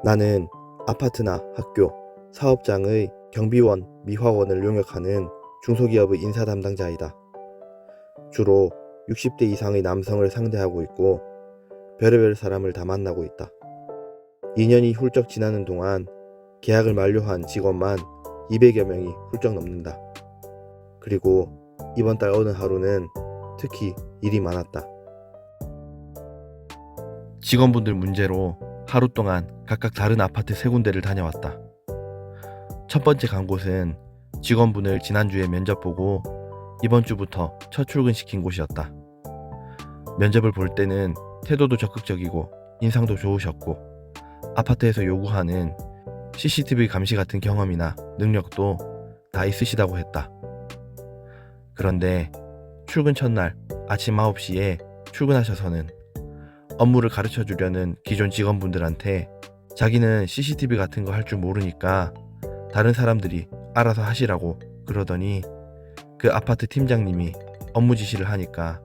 나는 아파트나 학교, 사업장의 경비원, 미화원을 용역하는 중소기업의 인사 담당자이다. 주로 60대 이상의 남성을 상대하고 있고 별의별 사람을 다 만나고 있다. 2년이 훌쩍 지나는 동안 계약을 만료한 직원만 200여 명이 훌쩍 넘는다. 그리고 이번 달 어느 하루는 특히 일이 많았다. 직원분들 문제로 하루 동안 각각 다른 아파트 3군데를 다녀왔다. 첫 번째 간 곳은 직원분을 지난주에 면접 보고 이번 주부터 첫 출근시킨 곳이었다. 면접을 볼 때는 태도도 적극적이고 인상도 좋으셨고 아파트에서 요구하는 CCTV 감시 같은 경험이나 능력도 다 있으시다고 했다. 그런데 출근 첫날 아침 9시에 출근하셔서는 업무를 가르쳐 주려는 기존 직원분들한테 자기는 CCTV 같은 거 할 줄 모르니까 다른 사람들이 알아서 하시라고 그러더니 그 아파트 팀장님이 업무 지시를 하니까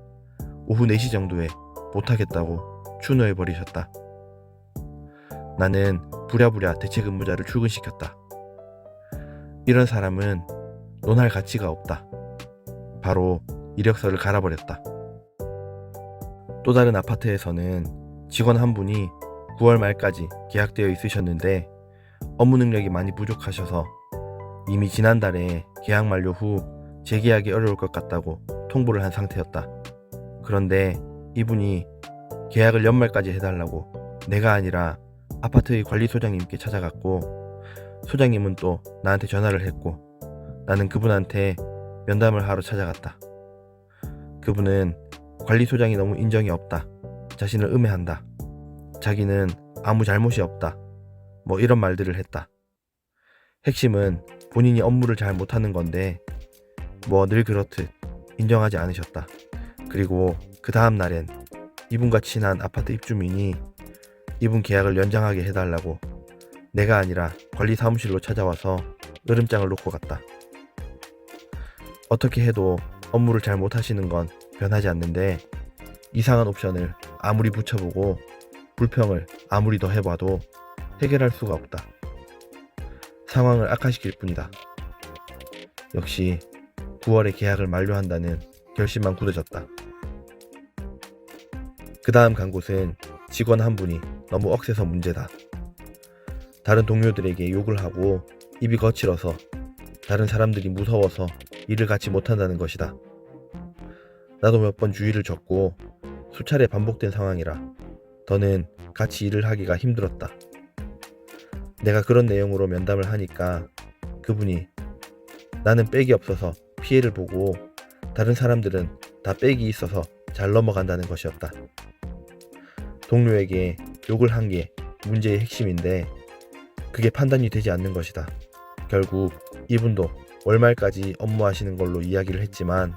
오후 4시 정도에 못하겠다고 추노해 버리셨다. 나는 부랴부랴 대체 근무자를 출근시켰다. 이런 사람은 논할 가치가 없다. 바로 이력서를 갈아버렸다. 또 다른 아파트에서는 직원 한 분이 9월 말까지 계약되어 있으셨는데 업무 능력이 많이 부족하셔서 이미 지난달에 계약 만료 후 재계약이 어려울 것 같다고 통보를 한 상태였다. 그런데 이분이 계약을 연말까지 해달라고 내가 아니라 아파트의 관리소장님께 찾아갔고 소장님은 또 나한테 전화를 했고 나는 그분한테 면담을 하러 찾아갔다. 그분은 관리소장이 너무 인정이 없다. 자신을 음해한다. 자기는 아무 잘못이 없다. 뭐 이런 말들을 했다. 핵심은 본인이 업무를 잘 못하는 건데 뭐 늘 그렇듯 인정하지 않으셨다. 그리고 그 다음 날엔 이분과 친한 아파트 입주민이 이분 계약을 연장하게 해달라고 내가 아니라 관리 사무실로 찾아와서 으름장을 놓고 갔다. 어떻게 해도 업무를 잘 못하시는 건 변하지 않는데 이상한 옵션을 아무리 붙여보고 불평을 아무리 더 해봐도 해결할 수가 없다. 상황을 악화시킬 뿐이다. 역시 9월에 계약을 만료한다는 결심만 굳어졌다. 그 다음 간 곳은 직원 한 분이 너무 억세서 문제다. 다른 동료들에게 욕을 하고 입이 거칠어서 다른 사람들이 무서워서 일을 같이 못한다는 것이다. 나도 몇 번 주의를 줬고 수차례 반복된 상황이라 더는 같이 일을 하기가 힘들었다. 내가 그런 내용으로 면담을 하니까 그분이 나는 백이 없어서 피해를 보고 다른 사람들은 다 백이 있어서 잘 넘어간다는 것이었다. 동료에게 욕을 한 게 문제의 핵심인데 그게 판단이 되지 않는 것이다. 결국 이분도 월말까지 업무하시는 걸로 이야기를 했지만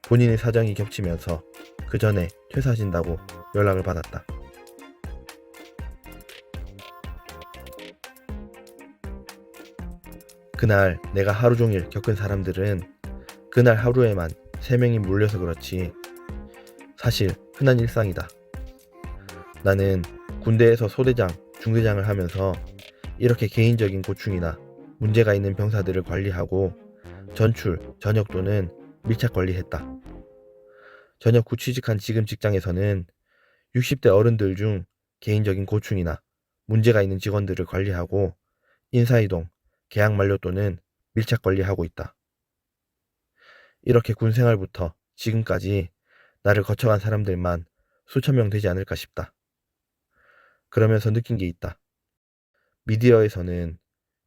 본인의 사정이 겹치면서 그 전에 퇴사하신다고 연락을 받았다. 그날 내가 하루 종일 겪은 사람들은 그날 하루에만 3명이 몰려서 그렇지 사실 흔한 일상이다. 나는 군대에서 소대장, 중대장을 하면서 이렇게 개인적인 고충이나 문제가 있는 병사들을 관리하고 전출, 전역 또는 밀착 관리했다. 전역 후 취직한 지금 직장에서는 60대 어른들 중 개인적인 고충이나 문제가 있는 직원들을 관리하고 인사이동, 계약 만료 또는 밀착 관리하고 있다. 이렇게 군 생활부터 지금까지 나를 거쳐간 사람들만 수천 명 되지 않을까 싶다. 그러면서 느낀 게 있다. 미디어에서는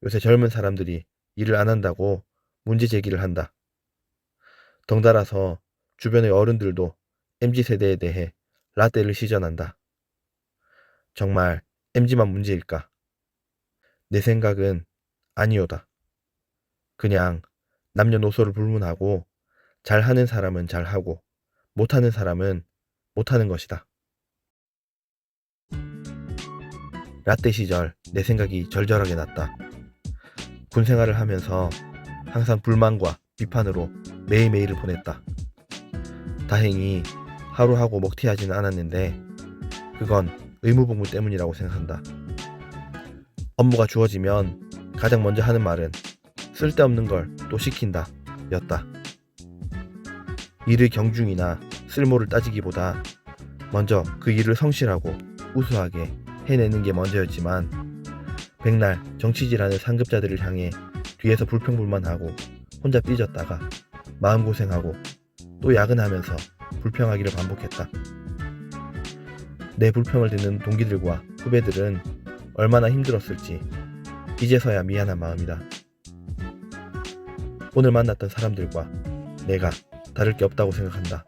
요새 젊은 사람들이 일을 안 한다고 문제 제기를 한다. 덩달아서 주변의 어른들도 MZ세대에 대해 라떼를 시전한다. 정말 MZ만 문제일까? 내 생각은 아니오다. 그냥 남녀노소를 불문하고 잘하는 사람은 잘하고 못하는 사람은 못하는 것이다. 라떼 시절 내 생각이 절절하게 났다. 군 생활을 하면서 항상 불만과 비판으로 매일매일을 보냈다. 다행히 하루하고 먹튀하지는 않았는데 그건 의무복무 때문이라고 생각한다. 업무가 주어지면 가장 먼저 하는 말은 쓸데없는 걸 또 시킨다 였다. 일의 경중이나 쓸모를 따지기보다 먼저 그 일을 성실하고 우수하게 해내는 게 먼저였지만 백날 정치질하는 상급자들을 향해 뒤에서 불평불만하고 혼자 삐졌다가 마음고생하고 또 야근하면서 불평하기를 반복했다. 내 불평을 듣는 동기들과 후배들은 얼마나 힘들었을지 이제서야 미안한 마음이다. 오늘 만났던 사람들과 내가 다를 게 없다고 생각한다.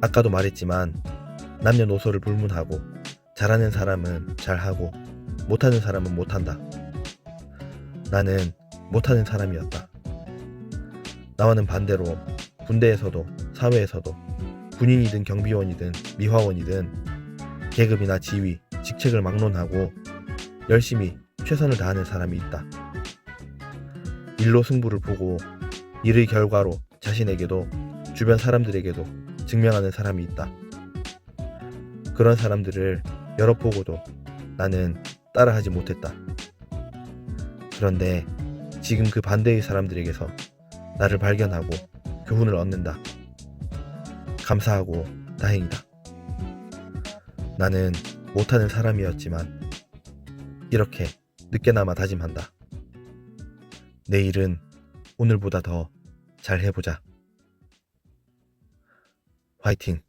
아까도 말했지만 남녀노소를 불문하고 잘하는 사람은 잘하고 못하는 사람은 못한다. 나는 못하는 사람이었다. 나와는 반대로 군대에서도 사회에서도 군인이든 경비원이든 미화원이든 계급이나 지위, 직책을 막론하고 열심히 최선을 다하는 사람이 있다. 일로 승부를 보고 일의 결과로 자신에게도 주변 사람들에게도 증명하는 사람이 있다. 그런 사람들을 여러 보고도 나는 따라하지 못했다. 그런데 지금 그 반대의 사람들에게서 나를 발견하고 교훈을 얻는다. 감사하고 다행이다. 나는 못하는 사람이었지만 이렇게 늦게나마 다짐한다. 내일은 오늘보다 더 잘 해보자. 화이팅!